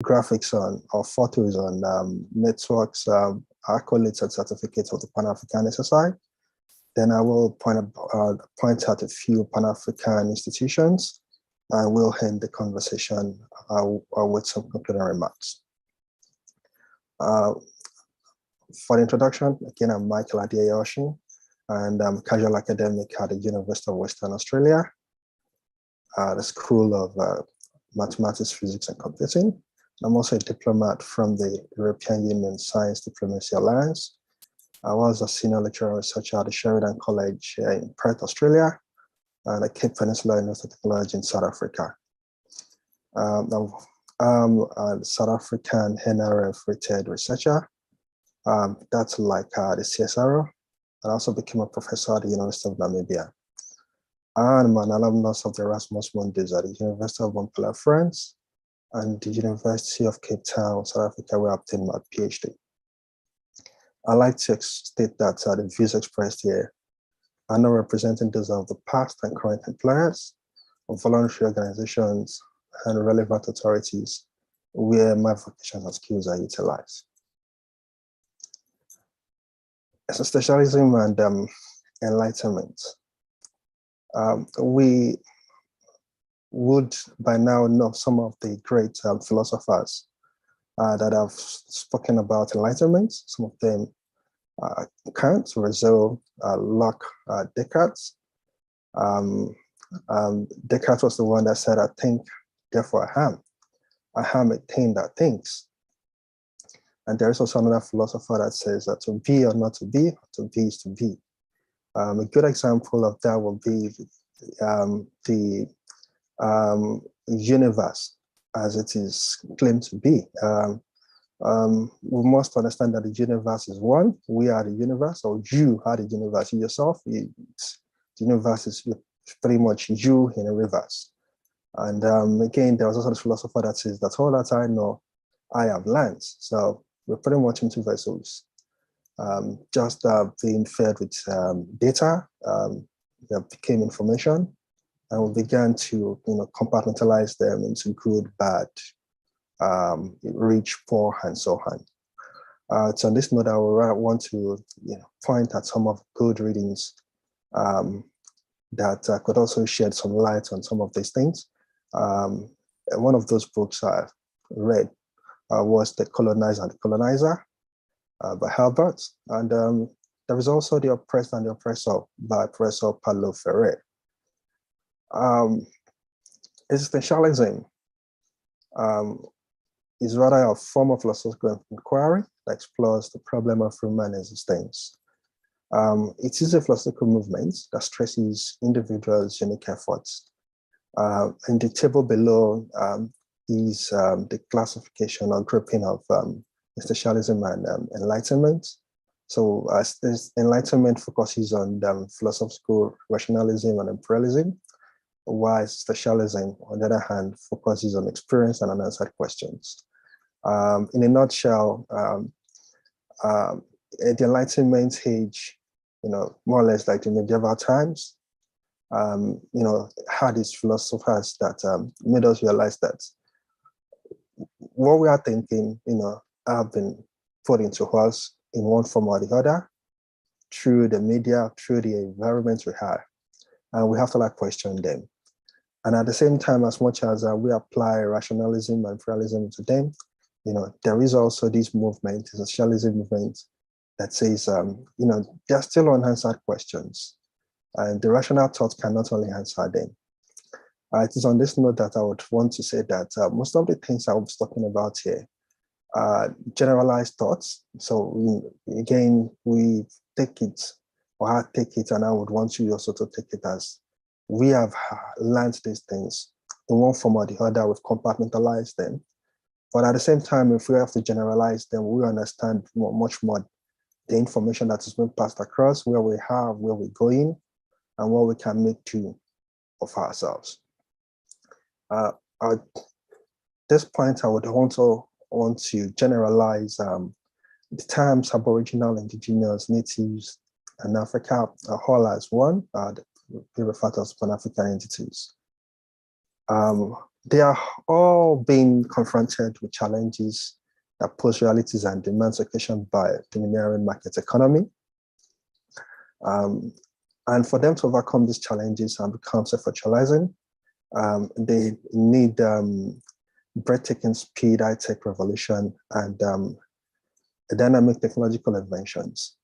graphics on or photos on networks, accolades and certificates of the Pan-African SSI. Then I will point out a few Pan-African institutions, and we'll end the conversation with some concluding remarks. For the introduction, again, I'm Michael Adeyoshi, and I'm a casual academic at the University of Western Australia, the School of Mathematics, Physics, and Computing. I'm also a diplomat from the European Union Science Diplomacy Alliance. I was a senior lecturer and researcher at the Sheridan College in Perth, Australia, and the Cape Peninsula University of Technology in South Africa. I'm a South African NRF rated researcher. That's like the CSRO. I also became a professor at the University of Namibia. And I'm an alumnus of the Erasmus Mundus at the University of Montpellier, France, and the University of Cape Town, South Africa, where I obtained my PhD. I'd like to state that the views expressed here are not representing those of the past and current employers, of voluntary organizations, and relevant authorities where my vocations and skills are utilized. Existentialism and enlightenment. We would by now know some of the great philosophers that have spoken about enlightenment. Some of them Kant, Rousseau, Locke, Descartes. Descartes was the one that said, "I think, therefore I am. I am a thing that thinks." And there is also another philosopher that says that to be or not to be is to be. A good example of that will be the universe as it is claimed to be. We must understand that the universe is one. We are the universe, or you are the universe. You yourself, the universe is pretty much you in a reverse. And again, there was also this philosopher that says that all that I know, I have learned. So we're pretty much into vessels, just being fed with data that became information, and we began to compartmentalize them into good, bad, rich, poor, and so on. So on this note, I would want to point at some of good readings that could also shed some light on some of these things. One of those books I read was The Colonizer and the Colonizer by Herbert, and there is also The Oppressed and the Oppressor by Professor Paulo Freire. Existentialism is rather a form of philosophical inquiry that explores the problem of human existence. It is a philosophical movement that stresses individuals' unique efforts. In the table below is the classification or grouping of existentialism and enlightenment. So enlightenment focuses on philosophical rationalism and imperialism, while existentialism, on the other hand, focuses on experience and unanswered questions. In a nutshell, the Enlightenment age, more or less like the medieval times, had these philosophers that made us realize that what we are thinking, have been put into us in one form or the other through the media, through the environment we have, and we have to question them. And at the same time, as much as we apply rationalism and pluralism to them, there is also this movement, the socialism movement, that says, there are still unanswered questions, and the rational thought cannot only answer them. It is on this note that I would want to say that most of the things I was talking about here are generalized thoughts. So again, we take it, or I take it, and I would want you also to take it as we have learned these things in one form or the other, we've compartmentalized them. But at the same time, if we have to generalize them, we understand much more the information that is being passed across, where we have, where we're going, and what we can make to of ourselves. At this point, I would also want to generalize the terms Aboriginal, Indigenous, Natives, and Africa all as one. They refer to as Pan-African entities. they are all being confronted with challenges that pose realities and demands occasioned by domineering market economy. And for them to overcome these challenges and become self-actualizing, they need breathtaking speed, high-tech revolution, and dynamic technological inventions.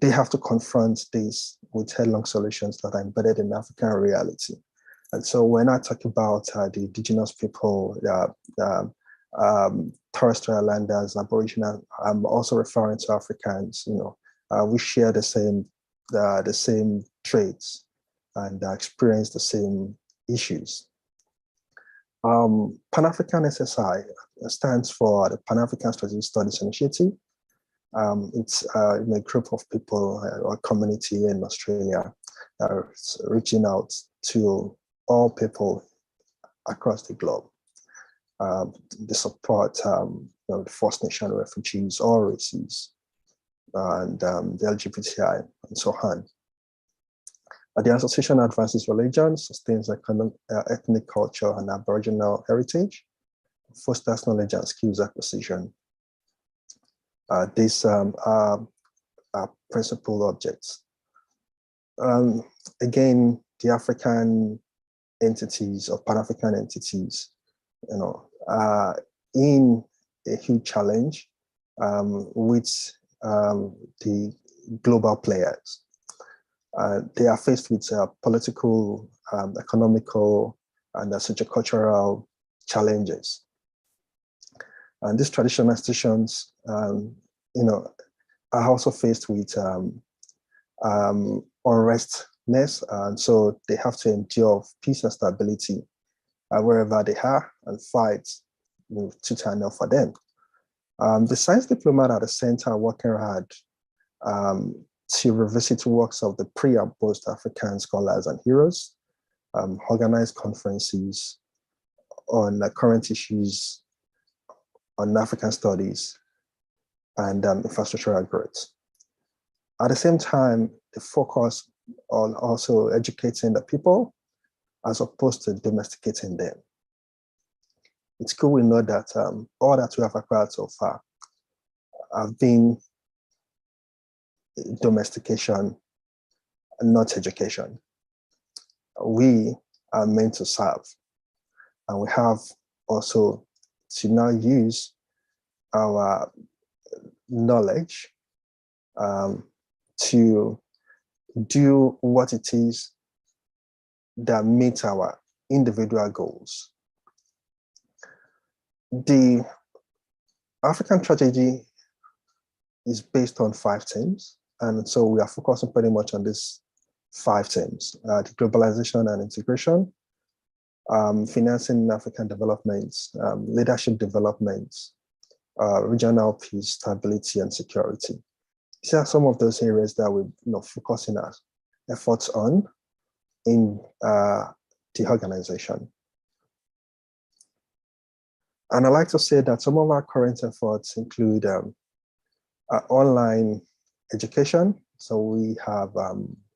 They have to confront these with headlong solutions that are embedded in African reality. And so when I talk about the indigenous people, terrestrial islanders, Aboriginal, I'm also referring to Africans. We share the same traits and experience the same issues. Pan-African SSI stands for the Pan-African Strategic Studies Initiative. It's a group of people or community in Australia that are reaching out to all people across the globe. They support the First Nation refugees, all races, and the LGBTI, and so on. The association advances religion, sustains ethnic culture and Aboriginal heritage, fosters knowledge and skills acquisition. These are principal objects. Again, the African entities or Pan-African entities, are in a huge challenge with the global players. They are faced with political, economical, and sociocultural challenges. And these traditional institutions, are also faced with unrestness, and so they have to endure peace and stability wherever they are and fight to turn up for them. The science diplomat at the center are working hard to revisit works of the pre- and post-African scholars and heroes, organize conferences on current issues on African studies and infrastructural growth. At the same time, they focus on also educating the people as opposed to domesticating them. It's cool we know that all that we have acquired so far have been domestication, not education. We are meant to serve, and we have also to now use our knowledge to do what it is that meets our individual goals. The African strategy is based on 5 themes, and so we are focusing pretty much on these 5 themes: the globalization and integration, financing African developments, leadership developments, regional peace, stability, and security. These are some of those areas that we're focusing our efforts on in the organization. And I like to say that some of our current efforts include online education. So we have a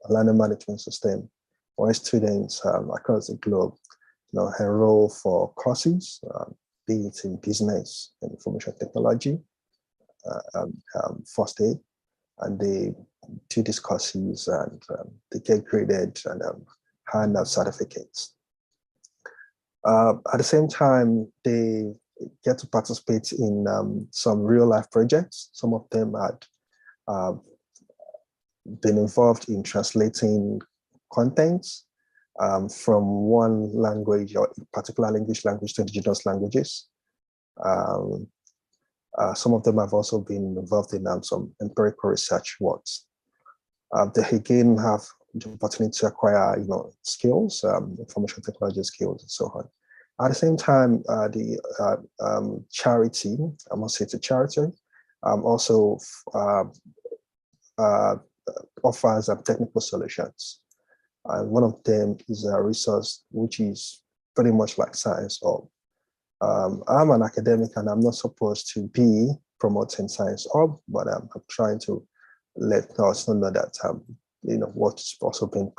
learning management system where students across the globe enroll for courses, be it in business, information technology, first aid, and they do these courses and they get graded and hand out certificates. At the same time, they get to participate in some real life projects. Some of them had been involved in translating contents from one language or particular English language to indigenous languages. Some of them have also been involved in some empirical research works. They again have the opportunity to acquire, skills, information technology skills, and so on. At the same time, the charity, I must say it's a charity, also offers technical solutions. One of them is a resource which is pretty much like Science Hub. I'm an academic and I'm not supposed to be promoting Science Hub, but I'm trying to let us know that what's also been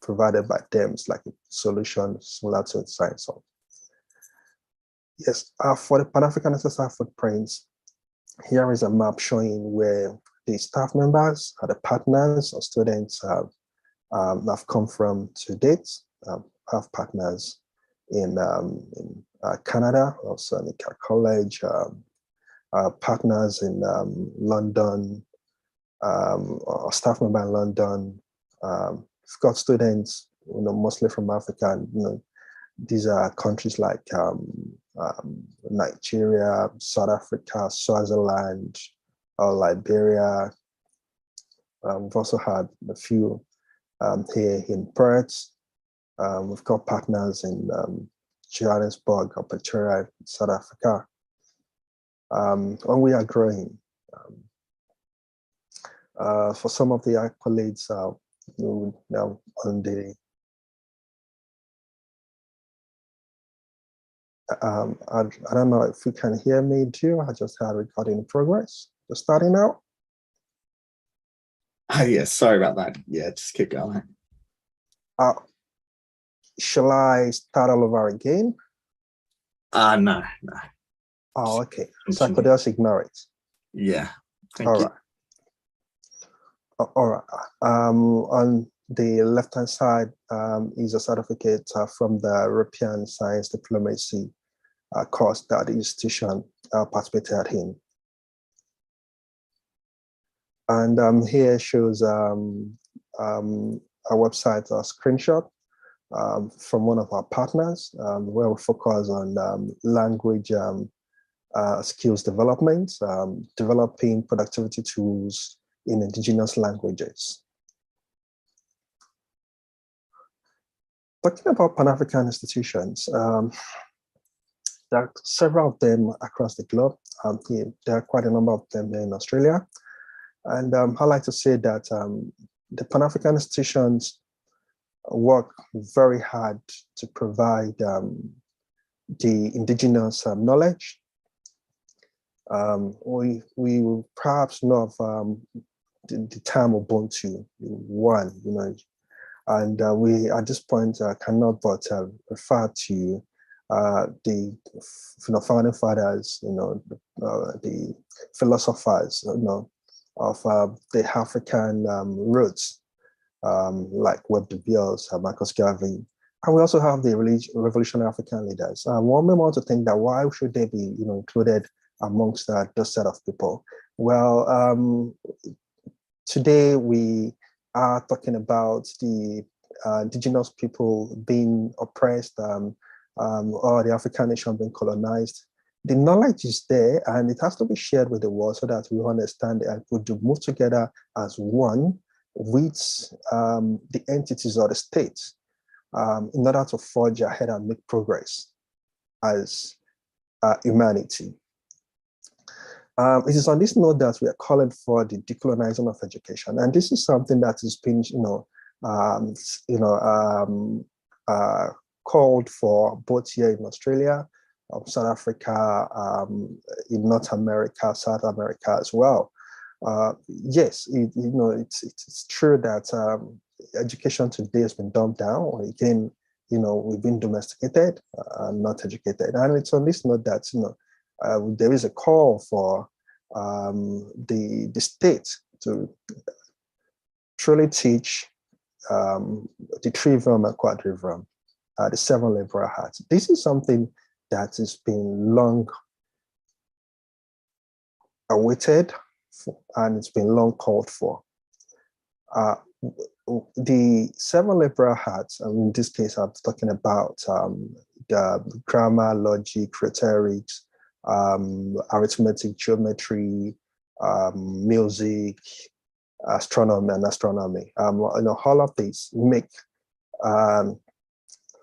provided by them. It's like a solution similar to science. So, yes, for the Pan-African SSR footprints, here is a map showing where the staff members, the partners or students have come from to date. Have partners in Canada, also in college, partners in London, or staff member in London. We've got students, mostly from Africa. And, these are countries like Nigeria, South Africa, Swaziland, Liberia. We've also had a few here in Perth. We've got partners in Johannesburg or Pretoria, South Africa. And we are growing. For some of the accolades, now on the I don't know if you can hear me too. I just had recording in progress. Just starting out. Oh yeah, sorry about that. Yeah, just keep going. Shall I start all over again? No. Oh, okay. So I could just ignore it. Yeah. Thank you. All right. On the left-hand side is a certificate from the European Science Diplomacy course that the institution participated in. And here shows a website screenshot from one of our partners, where we focus on language skills development, developing productivity tools in indigenous languages. Talking about Pan-African institutions, there are several of them across the globe. There are quite a number of them in Australia. And I like to say that the Pan-African institutions work very hard to provide the indigenous knowledge. We will perhaps know of the term Ubuntu, one, and we at this point cannot but refer to the founding fathers, the philosophers, of the African roots, like Webb de Beers, Marcus Garvey. And we also have the revolutionary African leaders. One may want to think that why should they be included amongst those set of people? Well, today we are talking about the indigenous people being oppressed, or the African nation being colonized. The knowledge is there and it has to be shared with the world so that we understand and we do move together as one with the entities or the states in order to forge ahead and make progress as humanity. It is on this note that we are calling for the decolonizing of education, and this is something that has been, called for both here in Australia, South Africa, in North America, South America as well. Yes, it's true that education today has been dumbed down. Again, we've been domesticated, not educated, and it's on this note that there is a call for the state to truly teach the trivium and quadrivium, the seven liberal arts. This is something that has been long awaited and it's been long called for. The seven liberal arts, and in this case, I'm talking about the grammar, logic, rhetoric, arithmetic, geometry, music, astronomy. All of these make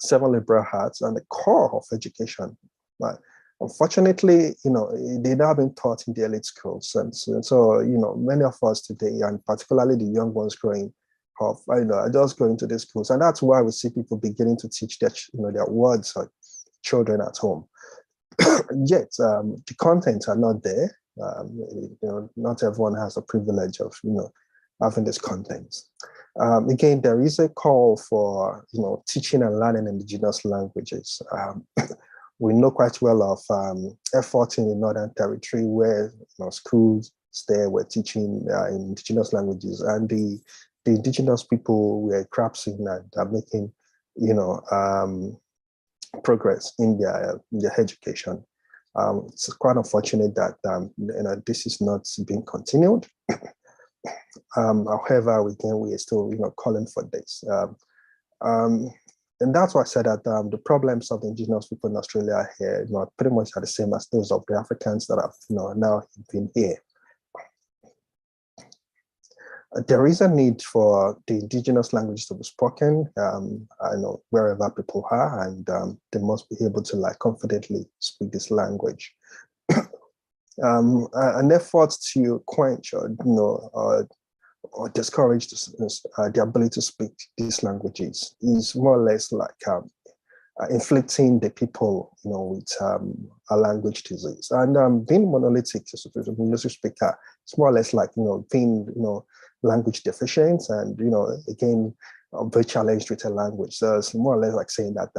seven liberal arts and the core of education. But unfortunately, they've not been taught in the elite schools, and so many of us today, and particularly the young ones growing up, are just going to the schools, and that's why we see people beginning to teach their words or children at home. Yet the contents are not there. Not everyone has the privilege of having these contents. Again, there is a call for teaching and learning indigenous languages. We know quite well of efforts in the Northern Territory where schools there were teaching indigenous languages, and the indigenous people were grasping and making progress in their education. It's quite unfortunate that this is not being continued. However, we are still calling for this. And that's why I said that the problems of the indigenous people in Australia here pretty much are the same as those of the Africans that have now been here. There is a need for the indigenous languages to be spoken, I know wherever people are, and they must be able to confidently speak this language. An effort to quench or discourage the ability to speak these languages is more or less like inflicting the people, with a language disease. And being monolithic, monolithic speaker, it's more or less like being language deficient, and again very challenged with a language. So it's more or less like saying that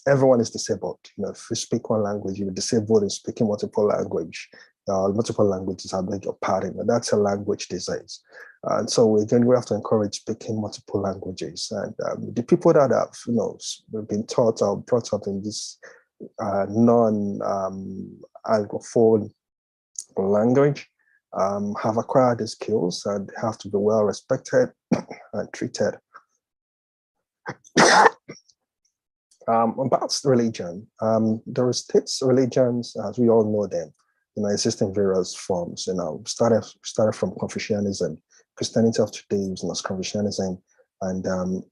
everyone is disabled. If you speak one language, you're disabled in speaking multiple languages. I beg your pardon. That's a language disease. And so again, we have to encourage speaking multiple languages. And the people that have been taught or brought up in this non-Anglophone language have acquired the skills and have to be well respected and treated. About religion, there are states religions as we all know them, exist in various forms. Started from Confucianism. Christianity of today is Confucianism, and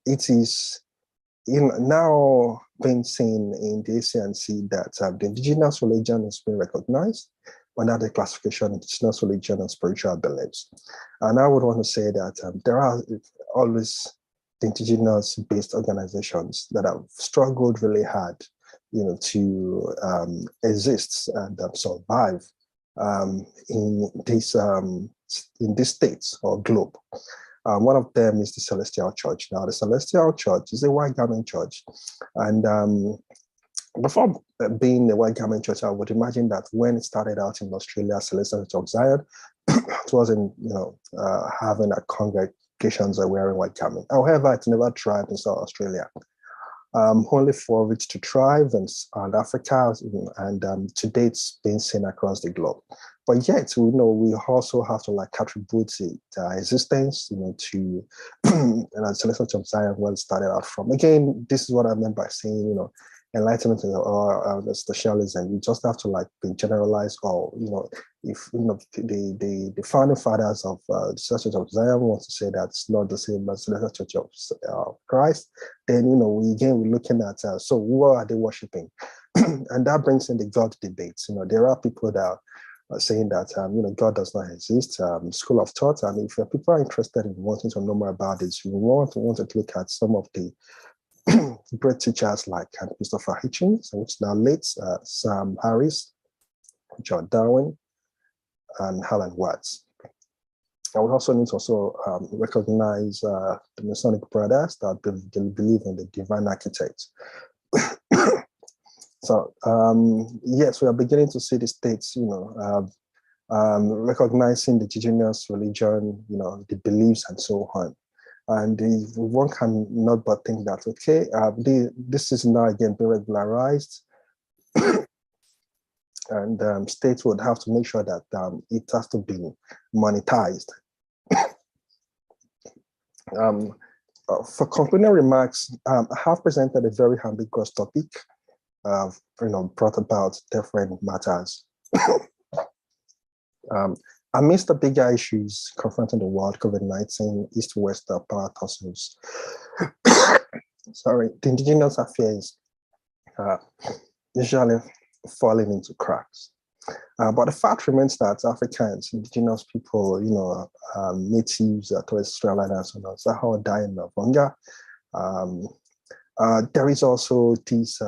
it is now being seen in the ACNC that the indigenous religion is being recognized under the classification of indigenous religion and spiritual beliefs. And I would want to say that there are always indigenous-based organizations that have struggled really hard, to exist and survive in these states or globe. One of them is the Celestial Church. Now, the Celestial Church is a white garment church, and before being a white garment church, I would imagine that when it started out in Australia, Celestial Church of Zion, it wasn't, having a congregations are wearing white garment. However, it never thrived in South Australia. Only for it to thrive in Africa, and today it's being seen across the globe. But yet, we also have to attribute its existence, to Celestial Church of Zion, where it started out from. Again, this is what I meant by saying, enlightenment or socialism. You just have to be generalized, or if the founding fathers of the Church of Zion want to say that it's not the same as the Church of Christ, then we're looking at so what are they worshiping, and that brings in the God debates. There are people that are saying that God does not exist, school of thought, and if people are interested in wanting to know more about this, you want to look at some of the great teachers like Christopher Hitchens, which now late, Sam Harris, John Darwin, and Helen Watts. I would also need to recognize the Masonic brothers that they believe in the divine architect. So yes, we are beginning to see the states, recognizing the indigenous religion, the beliefs and so on. And one can not but think that, okay, this is now again being regularized, and states would have to make sure that it has to be monetized. For concluding remarks, I have presented a very ambiguous topic, brought about different matters. Amidst the bigger issues confronting the world, COVID-19, East-West power tussles, the indigenous affairs usually falling into cracks. But the fact remains that Africans, indigenous people, natives, Torres Strait Islanders, are all dying of hunger. There is also this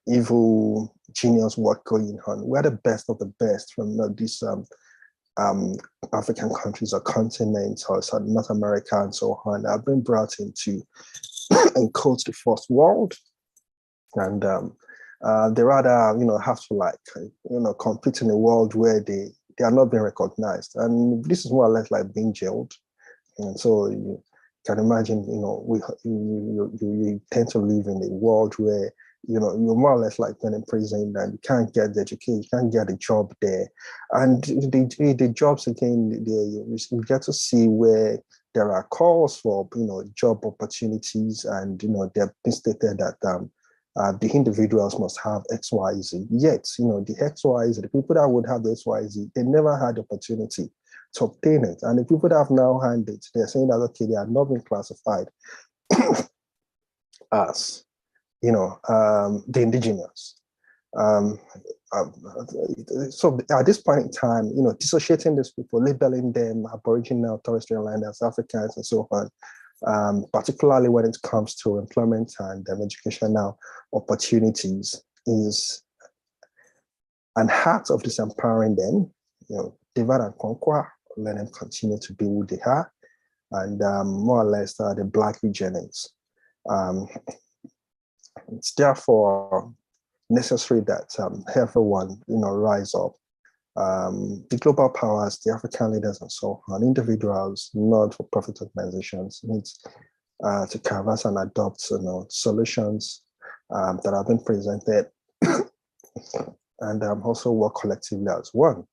evil genius work going on. We're the best of the best from these African countries or continents or North America and so on have been brought into encode the first world, and they rather have to compete in a world where they are not being recognized, and this is more or less like being jailed. And so you can imagine, you tend to live in a world where you're more or less like being in prison, and you can't get the education, you can't get a job there, and the jobs again, you get to see where there are calls for job opportunities, and they've been stated that the individuals must have XYZ. Yet, the XYZ, the people that would have the XYZ, they never had the opportunity to obtain it. And the people that have now had it, they're saying that, okay, they are not being classified as, the indigenous. So at this point in time, dissociating these people, labeling them Aboriginal, Torres Strait Islanders, Africans, and so on, particularly when it comes to employment and educational opportunities, is an act of disempowering them, divide and conquer, let them continue to be who they are, and more or less the Black eugenics. It's therefore necessary that everyone, rise up. The global powers, the African leaders, and so on, individuals, not-for-profit organizations, need to canvas and adopt, solutions that have been presented, and also work collectively as one.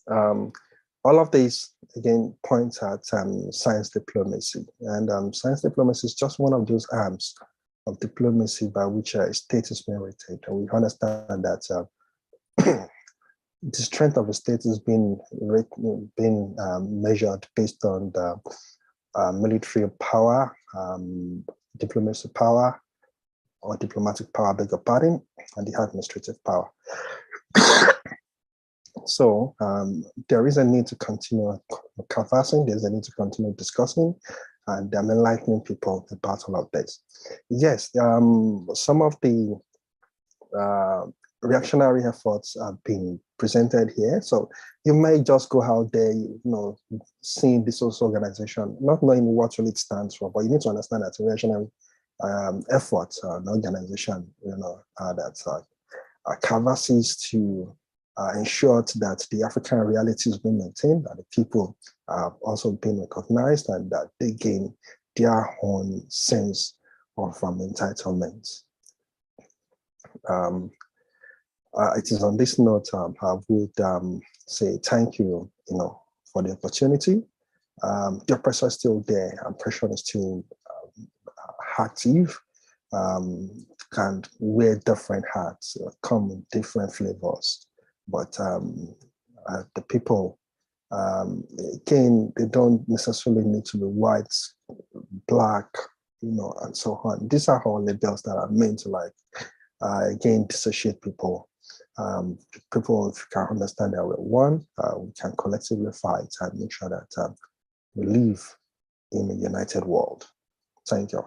All of these, again, points at science diplomacy. And science diplomacy is just one of those arms of diplomacy by which a state is merited. And we understand that the strength of a state is being measured based on the military power, diplomacy power, or diplomatic power, beg your pardon, and the administrative power. So there is a need to continue canvassing, there's a need to continue discussing, and enlightening people about all of this. Yes, some of the reactionary efforts have been presented here. So you may just go out there, seeing this social organization, not knowing what really it stands for, but you need to understand that a reactionary effort, an organization, that canvasses to ensure that the African reality is being maintained, that the people are also being recognized, and that they gain their own sense of entitlement. It is on this note I would say thank you, for the opportunity. The oppressor is still there, oppression is still active, can wear different hats, come in different flavors. But the people, again, they don't necessarily need to be white, black, and so on. These are all labels that are meant to again, dissociate people. People, if you can understand that we're one, we can collectively fight and make sure that we live in a united world. Thank you.